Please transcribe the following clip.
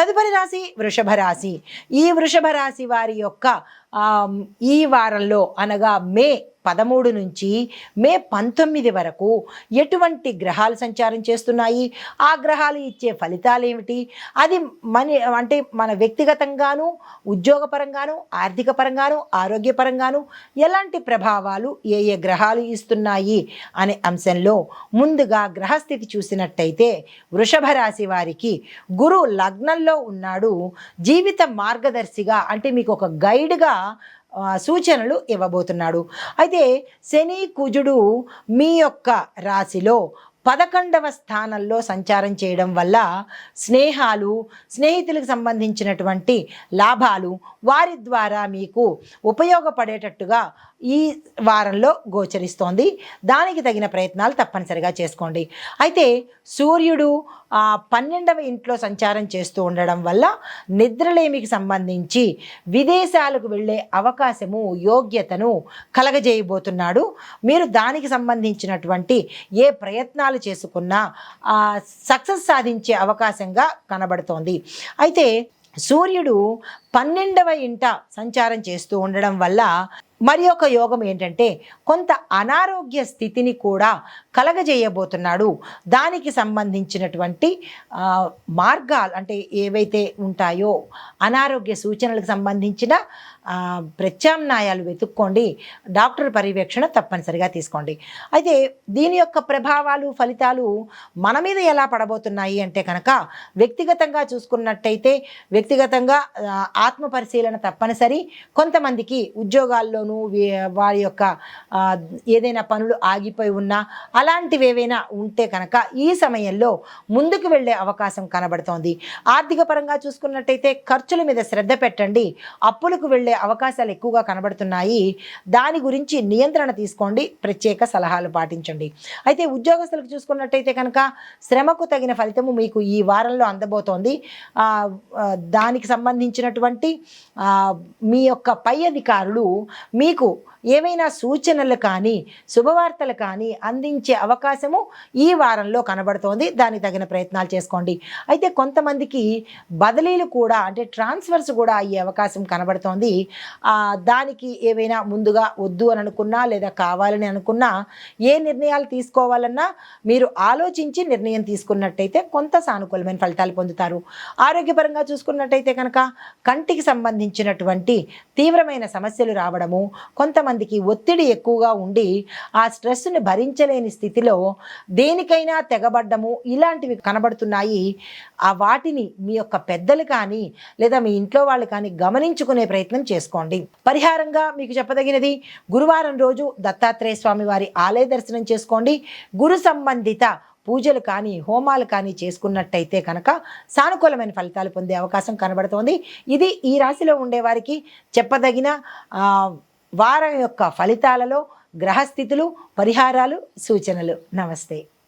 తదుపరి రాశి వృషభ రాశి. ఈ వృషభ రాశి వారి యొక్క ఈ వారంలో అనగా మే 13 నుంచి మే 19 వరకు ఎటువంటి గ్రహాలు సంచారం చేస్తున్నాయి, ఆ గ్రహాలు ఇచ్చే ఫలితాలు ఏమిటి, అది మన వ్యక్తిగతంగాను, ఉద్యోగపరంగాను, ఆర్థిక పరంగాను, ఆరోగ్యపరంగాను ఎలాంటి ప్రభావాలు ఏ ఏ గ్రహాలు ఇస్తున్నాయి అనే అంశంలో ముందుగా గ్రహస్థితి చూసినట్టయితే వృషభ రాశి వారికి గురు లగ్నంలో ఉన్నాడు. జీవిత మార్గదర్శిగా అంటే మీకు ఒక గైడ్గా సూచనలు ఇవ్వబోతున్నాడు. అయితే శని కుజుడు మీ యొక్క రాశిలో 11వ స్థానంలో సంచారం చేయడం వల్ల స్నేహితులకు సంబంధించినటువంటి లాభాలు వారి ద్వారా మీకు ఉపయోగపడేటట్టుగా ఈ వారంలో గోచరిస్తోంది. దానికి తగిన ప్రయత్నాలు తప్పనిసరిగా చేసుకోండి. అయితే సూర్యుడు 12వ ఇంట్లో సంచారం చేస్తూ ఉండడం వల్ల నిద్రలేమికి సంబంధించి విదేశాలకు వెళ్ళే అవకాశము, యోగ్యతను కలగజేయబోతున్నాడు. మీరు దానికి సంబంధించినటువంటి ఏ ప్రయత్నాలు చేసుకున్నా సక్సెస్ సాధించే అవకాశంగా కనబడుతోంది. అయితే సూర్యుడు 12వ ఇంట సంచారం చేస్తూ ఉండడం వల్ల మరి ఒక యోగం ఏంటంటే కొంత అనారోగ్య స్థితిని కూడా కలగజేయబోతున్నాడు. దానికి సంబంధించినటువంటి మార్గాలు అంటే ఏవైతే ఉంటాయో అనారోగ్య సూచనలకు సంబంధించిన ప్రత్యామ్నాయాలు వెతుక్కోండి. డాక్టర్ పర్యవేక్షణ తప్పనిసరిగా తీసుకోండి. అయితే దీని యొక్క ప్రభావాలు, ఫలితాలు మన మీద ఎలా పడబోతున్నాయి అంటే కనుక వ్యక్తిగతంగా చూసుకున్నట్టయితే వ్యక్తిగతంగా ఆత్మ పరిశీలన తప్పనిసరి. కొంతమందికి ఉద్యోగాల్లోనూ వారి యొక్క ఏదైనా పనులు ఆగిపోయి ఉన్నా అలాంటివి ఏవైనా ఉంటే కనుక ఈ సమయంలో ముందుకు వెళ్ళే అవకాశం కనబడుతోంది. ఆర్థిక పరంగా చూసుకున్నట్టయితే ఖర్చుల మీద శ్రద్ధ పెట్టండి. అప్పులకు వెళ్ళే అవకాశాలు ఎక్కువగా కనబడుతున్నాయి. దాని గురించి నియంత్రణ తీసుకోండి. ప్రత్యేక సలహాలు పాటించండి. అయితే ఉద్యోగస్తులకు చూసుకున్నట్టయితే కనుక శ్రమకు తగిన ఫలితము మీకు ఈ వారంలో అందబోతోంది. దానికి సంబంధించినటువంటి మీ యొక్క పై అధికారులు మీకు ఏవైనా సూచనలు కానీ శుభవార్తలు కానీ అందించే అవకాశము ఈ వారంలో కనబడుతోంది. దానికి తగిన ప్రయత్నాలు చేసుకోండి. అయితే కొంతమందికి బదిలీలు కూడా అంటే ట్రాన్స్ఫర్స్ కూడా అయ్యే అవకాశం కనబడుతోంది. దానికి ఏవైనా ముందుగా వద్దు అని అనుకున్నా లేదా కావాలని అనుకున్నా ఏ నిర్ణయాలు తీసుకోవాలన్నా మీరు ఆలోచించి నిర్ణయం తీసుకున్నట్టయితే కొంత సానుకూలమైన ఫలితాలు పొందుతారు. ఆరోగ్యపరంగా చూసుకున్నట్టయితే కనుక కంటికి సంబంధించినటువంటి తీవ్రమైన సమస్యలు రావడము, కొంతమందికి ఒత్తిడి ఎక్కువగా ఉండి ఆ స్ట్రెస్ని భరించలేని స్థితిలో దేనికైనా తెగబడ్డము ఇలాంటివి కనబడుతున్నాయి. వాటిని మీ యొక్క పెద్దలు కానీ లేదా మీ ఇంట్లో వాళ్ళు కానీ గమనించుకునే ప్రయత్నం చేసుకోండి. పరిహారంగా మీకు చెప్పదగినది గురువారం రోజు దత్తాత్రేయ స్వామి వారి ఆలయ దర్శనం చేసుకోండి. గురు సంబంధిత పూజలు కానీ హోమాలు కానీ చేసుకున్నట్టయితే కనుక సానుకూలమైన ఫలితాలు పొందే అవకాశం కనబడుతోంది. ఇది ఈ రాశిలో ఉండేవారికి చెప్పదగిన వారం యొక్క ఫలితాలలో గ్రహస్థితులు, పరిహారాలు, సూచనలు. నమస్తే.